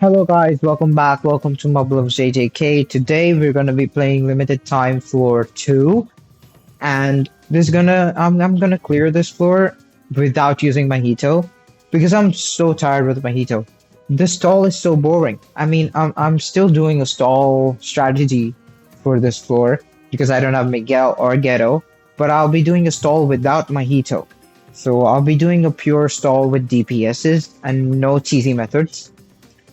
Hello guys, welcome back. Welcome to Mobile of JJK. Today we're gonna be playing limited time floor 2 and I'm gonna clear this floor without using Mojito because I'm so tired with Mojito. The stall is so boring. I'm still doing a stall strategy for this floor because I don't have Miguel or Ghetto, but I'll be doing a stall without Mojito. So I'll be doing a pure stall with DPSs and no cheesy methods.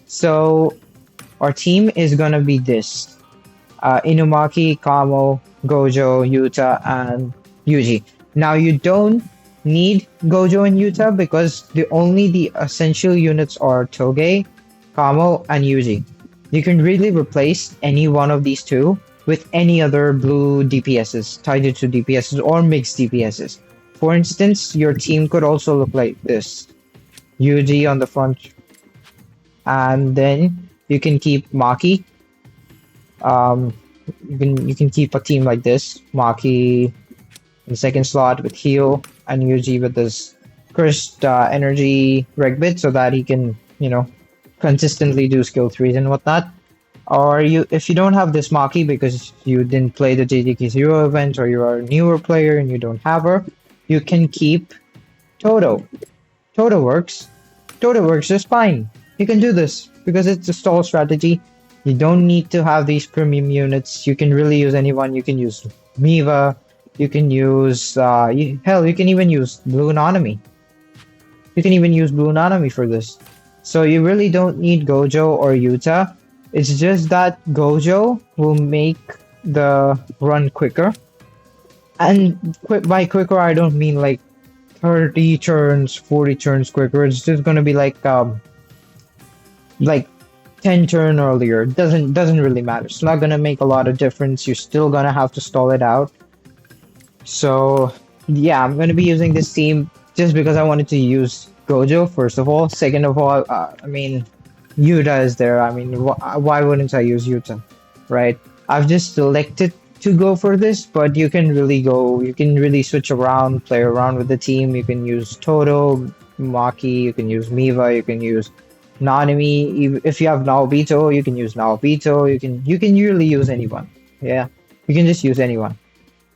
So our team is gonna be this: Inumaki, Kamo, Gojo, Yuta, and Yuji. Now you don't need Gojo and Yuta because the essential units are Toge, Kamo, and Yuji. You can really replace any one of these two with any other blue DPSs, tied to DPSs or mixed DPSs. For instance, your team could also look like this: Yuji on the front, and then you can keep Maki. Um, you can keep a team like this: Maki in the second slot with heal, and Yuji with this cursed energy reg bit, so that he can consistently do skill threes and whatnot. Or if you don't have this Maki because you didn't play the JJK Zero event, or you are a newer player and you don't have her, you can keep Toto. Toto works. Toto works just fine. You can do this because it's a stall strategy. You don't need to have these premium units. You can really use anyone. You can use Miva. You can use hell. You can even use Blue Anonymity. You can even use Blue Anonymity for this. So you really don't need Gojo or Yuta. It's just that Gojo will make the run quicker. And by quicker, I don't mean like 30 turns, 40 turns quicker. It's just gonna be like 10 turn earlier. Doesn't really matter. It's not gonna make a lot of difference. You're still gonna have to stall it out. So yeah, I'm gonna be using this team just because I wanted to use Gojo first of all. Second of all, Yuta is there. Why wouldn't I use Yuta, right? I've just selected to go for this, but you can really go. You can really switch around, play around with the team. You can use Toto, Maki. You can use Miva. You can use Nanami. If you have Naobito, you can use Naobito. You can really use anyone. Yeah, you can just use anyone.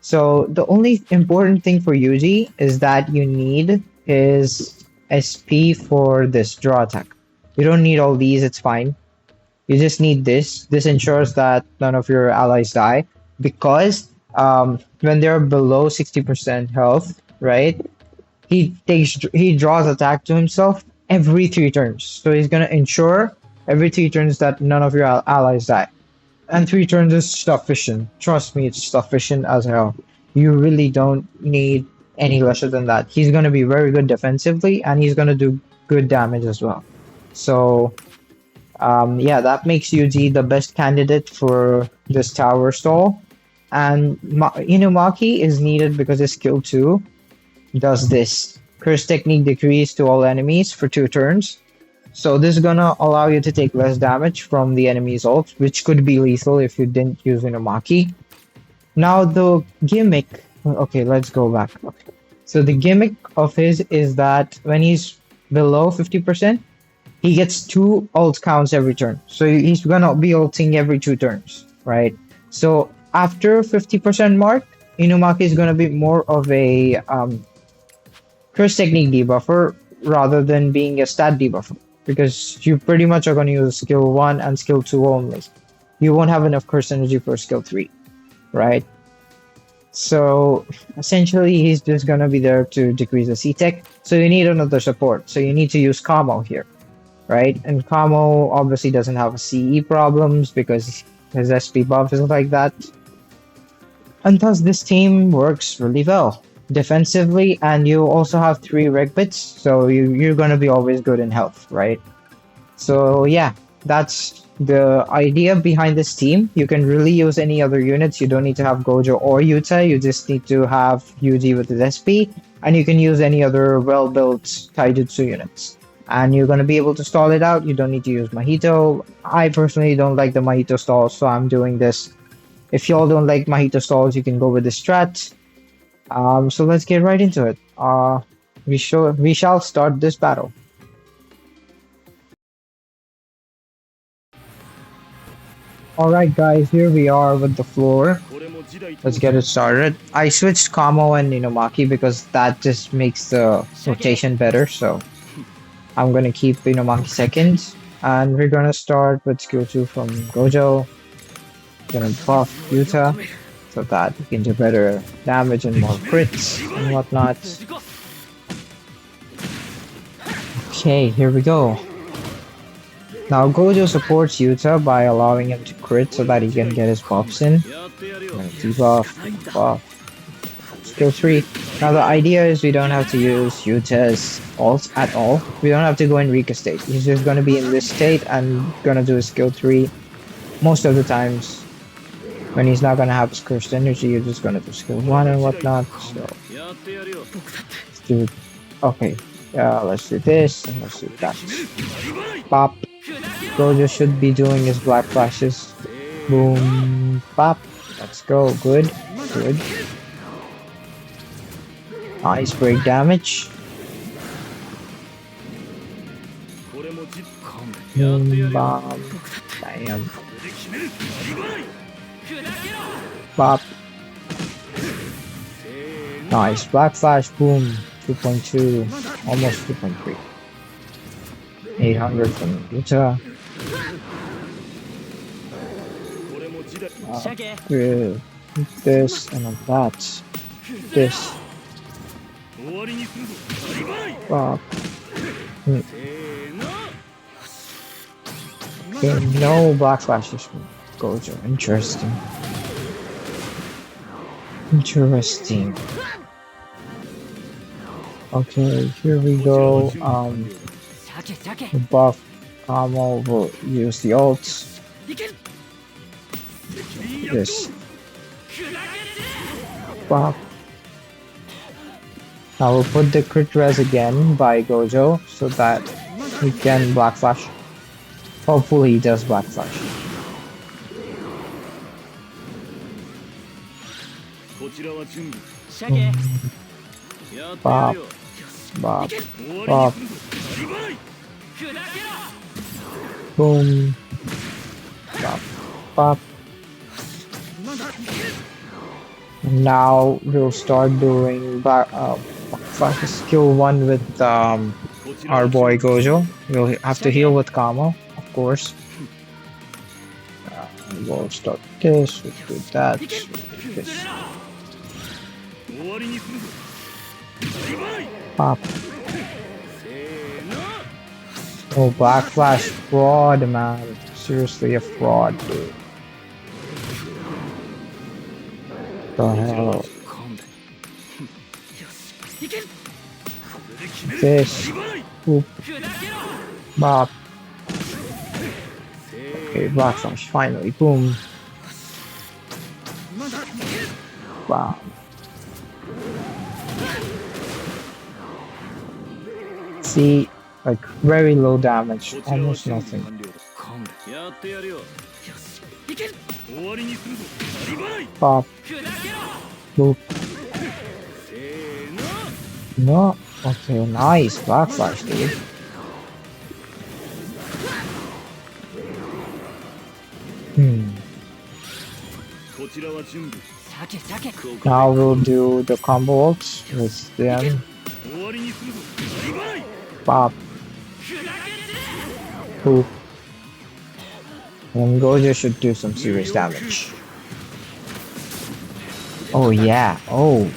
So the only important thing for Yuji is that you need his SP for this draw attack. You don't need all these, it's fine. You just need this. This ensures that none of your allies die because when they're below 60% health, right? He draws attack to himself every 3 turns. So he's gonna ensure every 3 turns that none of your allies die. And 3 turns is sufficient. Trust me, it's sufficient as hell. You really don't need any lesser than that. He's gonna be very good defensively, and he's gonna do good damage as well. So yeah, that makes Yuji the best candidate for this tower stall. And Inumaki is needed because his skill 2 does this. Curse technique decrease to all enemies for 2 turns. So this is gonna allow you to take less damage from the enemy's ult, which could be lethal if you didn't use Inumaki. Now the gimmick. Okay, let's go back. Okay. So the gimmick of his is that when he's below 50%, he gets 2 ult counts every turn. So he's gonna be ulting every 2 turns, right? So after 50% mark, Inumaki is gonna be more of a curse technique debuffer rather than being a stat debuffer because you pretty much are going to use skill 1 and skill 2 only. You won't have enough curse energy for skill 3, right? So essentially he's just going to be there to decrease the C-Tech. So you need another support. So you need to use Kamo here, right? And Kamo obviously doesn't have CE problems because his SP buff is like that. And thus this team works really well defensively, and you also have 3 reg bits, so you're gonna be always good in health, right? So yeah, that's the idea behind this team. You can really use any other units. You don't need to have Gojo or Yuta. You just need to have Yuji with his SP, and you can use any other well-built Taijutsu units. And you're gonna be able to stall it out. You don't need to use Mahito. I personally don't like the Mahito stalls, so I'm doing this. If y'all don't like Mahito stalls, you can go with the strat. So let's get right into it. We shall start this battle. Alright guys, here we are with the floor. Let's get it started. I switched Kamo and Inumaki because that just makes the rotation better, so I'm gonna keep Inumaki second. And we're gonna start with skill 2 from Gojo. Gonna buff Yuta so that he can do better damage and more crits and whatnot. Okay, here we go. Now Gojo supports Yuta by allowing him to crit so that he can get his buffs in. Debuff, buff. Skill 3. Now the idea is we don't have to use Yuta's ult at all. We don't have to go in Rika state. He's just gonna be in this state and gonna do his skill 3. Most of the times when he's not gonna have his cursed energy, you're just gonna do skill 1 and whatnot. So let's do okay. Let's do this and let's do that. Pop. Gojo should be doing his black flashes. Boom. Pop. Let's go. Good. Good. Nice break damage. Boom. Bomb. Damn. Pop. Nice. Black flash. Boom. 2.2. Almost 2.3. 800 from Yuta. Good. This and then that. This. Okay, no black flashes from Gojo. Interesting. Interesting. Okay, here we go. Buff Kamo will use the ults. This. Buff. Now we'll put the crit res again by Gojo so that he can black flash. Hopefully he does black flash. Pop. Pop. Pop. Boom. Pop. Pop. Now we'll start doing back skill 1 with our boy Gojo. We'll have to heal with Kamo, of course. We'll start this, we'll do that, this. Pop. Oh, black flash fraud, man. Seriously, a fraud, dude. The hell? This. Oop. Bop. Okay, black flash, finally. Boom. Wow. See, like very low damage, almost nothing. Pop. Boop. No. Okay, nice black flash, dude. Now we'll do the combo ults with them. Pop. Boop. And Gojo should do some serious damage. Oh yeah. Oh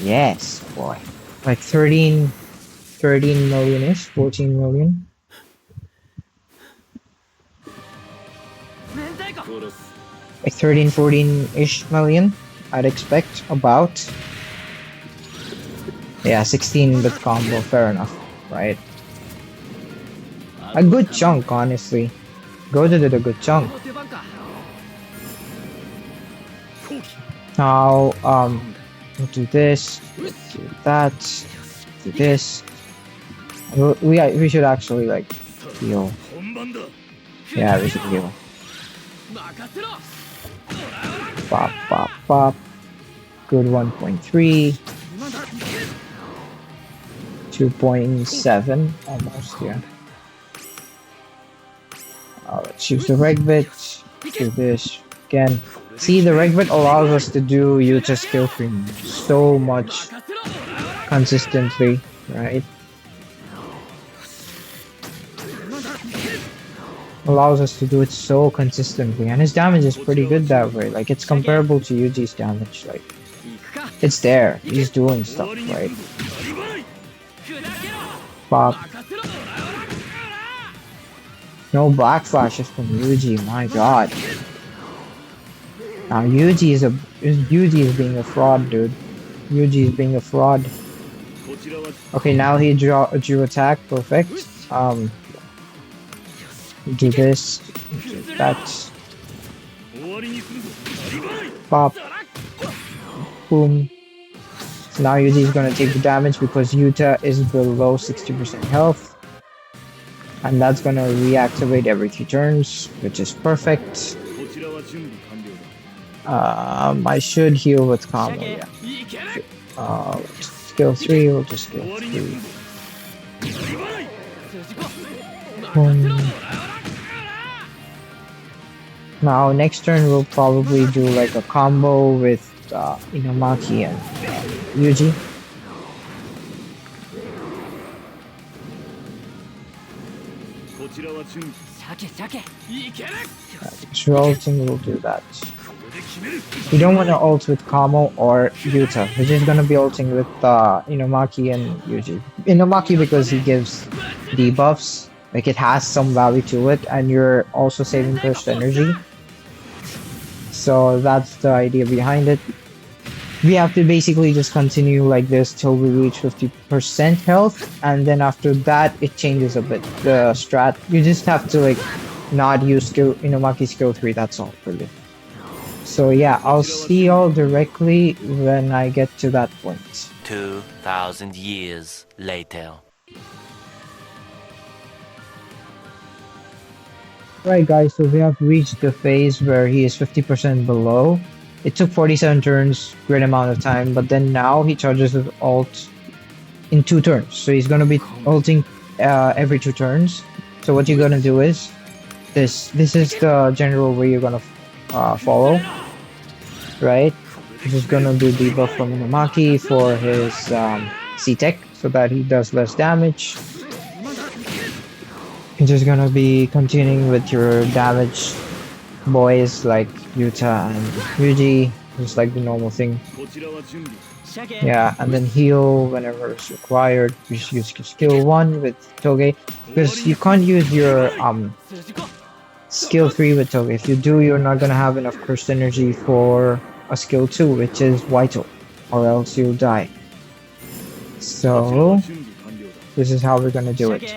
yes, boy. Like 13 million-ish, 14 million. Like 13, 14-ish million, I'd expect, about. Yeah, 16 with combo, fair enough, right? A good chunk, honestly. Gojo did a good chunk. Now, we'll do this, do that, do this. We should actually, like, heal. Yeah, we should heal. Pop, pop, pop. Good 1.3. 2.7, almost, yeah. Let's use the reg bit. Do this again. See, the Regbit allows us to do Yuta skill 3 so much consistently, right? Allows us to do it so consistently, and his damage is pretty good that way. Like, it's comparable to Yuji's damage. Like, it's there. He's doing stuff, right? Pop. No black flashes from Yuji. My God. Now Yuji is being a fraud, dude. Yuji is being a fraud. Okay, now he drew attack. Perfect. Do this. Do that. Pop. Boom. So now Yuji is gonna take the damage because Yuta is below 60% health. And that's gonna reactivate every 3 turns, which is perfect. I should heal with combo, yeah. Skill 3, we'll just skill 3. Now next turn we'll probably do like a combo with Inamaki and Yuji. Ulting will do that. We don't want to ult with Kamo or Yuta. We're just gonna be ulting with Inamaki and Yuji. Inamaki because he gives debuffs, like it has some value to it, and you're also saving burst energy. So that's the idea behind it. We have to basically just continue like this till we reach 50% health, and then after that it changes a bit. The strat, you just have to like not use Inamaki skill 3, that's all really. So yeah, I'll see y'all directly when I get to that point. 2,000 years later. Right guys, so we have reached the phase where he is 50% below. It took 47 turns, great amount of time, but then now he charges his ult in 2 turns. So he's gonna be ulting every 2 turns. So what you're gonna do is this is the general way you're gonna follow, right? This is gonna do debuff from Inamaki for his C-Tech so that he does less damage. You're just gonna be continuing with your damage boys like Yuta and Yuji, just like the normal thing. Yeah, and then heal whenever it's required. Just use skill 1 with Toge, because you can't use your skill 3 with Toge. If you do, you're not gonna have enough burst energy for a skill 2, which is vital, or else you'll die. So this is how we're gonna do it.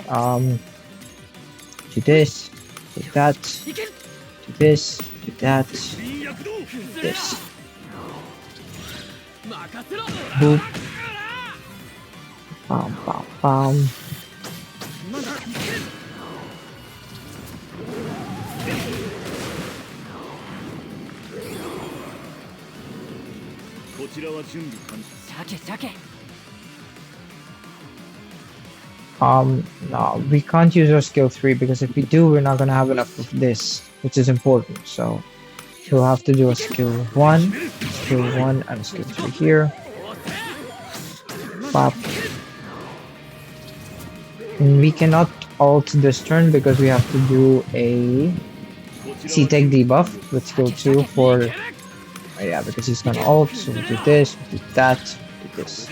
Do this, do that, do this, do that, this. Boop. Bam, bam, bam. No, we can't use our skill 3 because if we do, we're not gonna have enough of this, which is important. So we'll have to do a skill 1, and a skill 3 here. Pop. And we cannot ult this turn because we have to do a C-Tech debuff with skill 2 for, yeah, because he's gonna ult. So we'll do this, we'll do that, do this.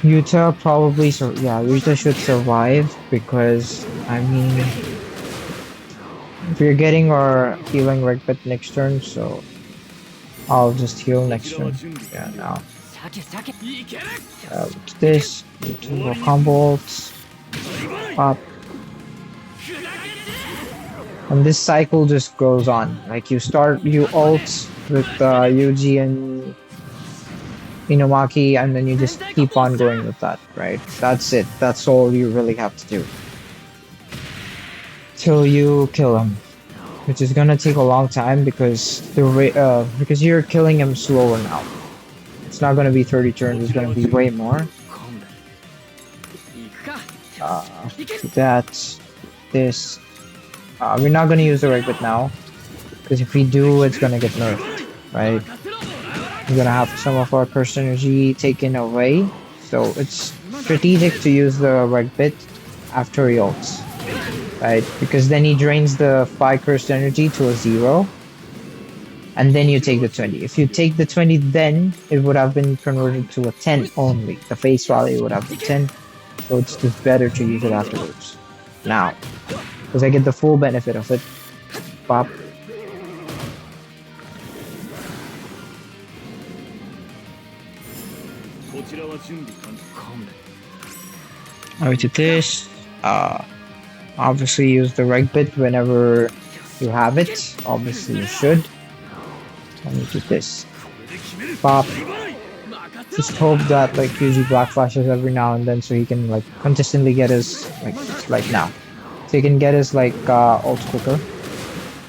Yuta probably, so yeah, Yuta should survive because, I mean, we're getting our healing Regbit next turn, so I'll just heal next turn. Yeah, now. This, two more combo ults, up. And this cycle just goes on. Like you ult with Yuji and Inamaki, and then you just keep on going with that, right? That's it. That's all you really have to do. Till you kill him. Which is gonna take a long time because because you're killing him slower now. It's not gonna be 30 turns, it's gonna be way more. That, this, We're not gonna use the right bit now, because if we do, it's gonna get nerfed, right? We're gonna have some of our curse energy taken away, so it's strategic to use the right bit after he ults, right? Because then he drains the 5 cursed energy to a 0, and then you take the 20. If you take the 20, then it would have been converted to a 10 only. The face value would have been 10, so it's just better to use it afterwards. Now, because I get the full benefit of it. Pop. Alright, to this. Obviously use the right bit whenever you have it. Obviously you should. Let me do this. Pop. Just hope that like Yuji black flashes every now and then so he can like consistently get his like now. So he can get his like ult quicker.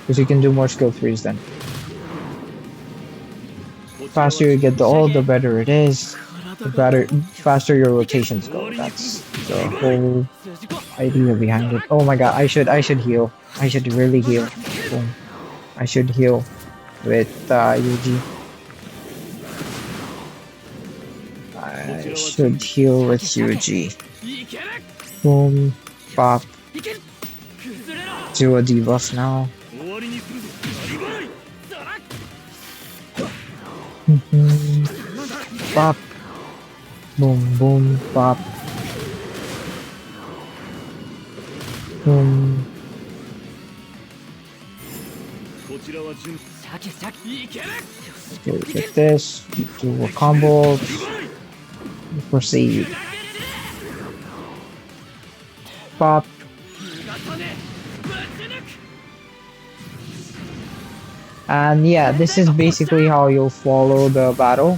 Because he can do more skill 3s then. Faster you get the ult, the better it is. The better faster your rotations go. That's the whole idea behind it. Oh my god, I should heal. I should really heal. Boom. I should heal with Yuji. I should heal with Yuji. Boom. Pop. Do a debuff now. Pop. Boom, boom, pop. Boom. Okay, get this. Do a combo. Proceed. Pop. And yeah, this is basically how you'll follow the battle.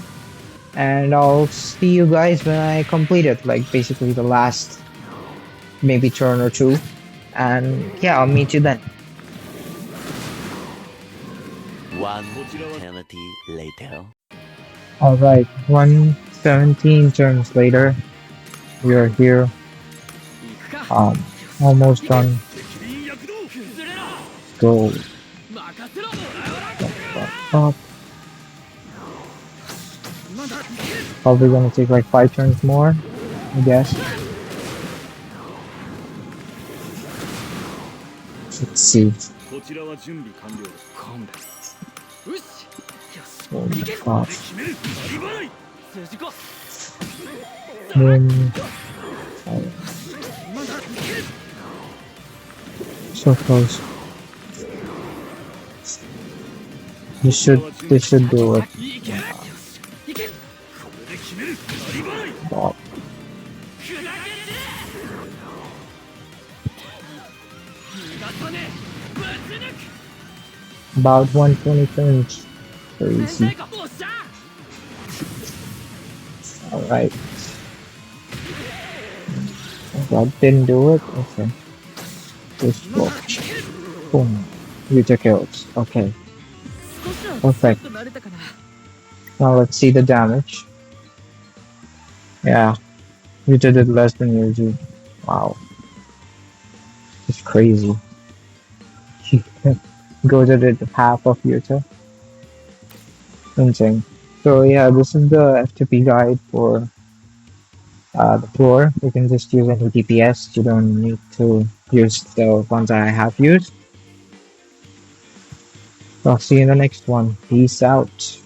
And I'll see you guys when I complete it, like basically the last maybe turn or two. And yeah, I'll meet you then. One eternity later. Alright, 117 turns later. We are here. Almost done. Go. Up. Probably gonna take like 5 turns more, I guess. Let's see. Oh my gosh. So close. This should do it. Wow. About 120 turns. Crazy. Alright. That didn't do it? Okay. Just watch. Boom. You took kills. Okay. Perfect. Now let's see the damage. Yeah. You did it less than Yuji. Wow. It's crazy. Go to the half of Yuta. Insane. So yeah, this is the F2P guide for the floor. You can just use any DPS. You don't need to use the ones I have used. So I'll see you in the next one. Peace out.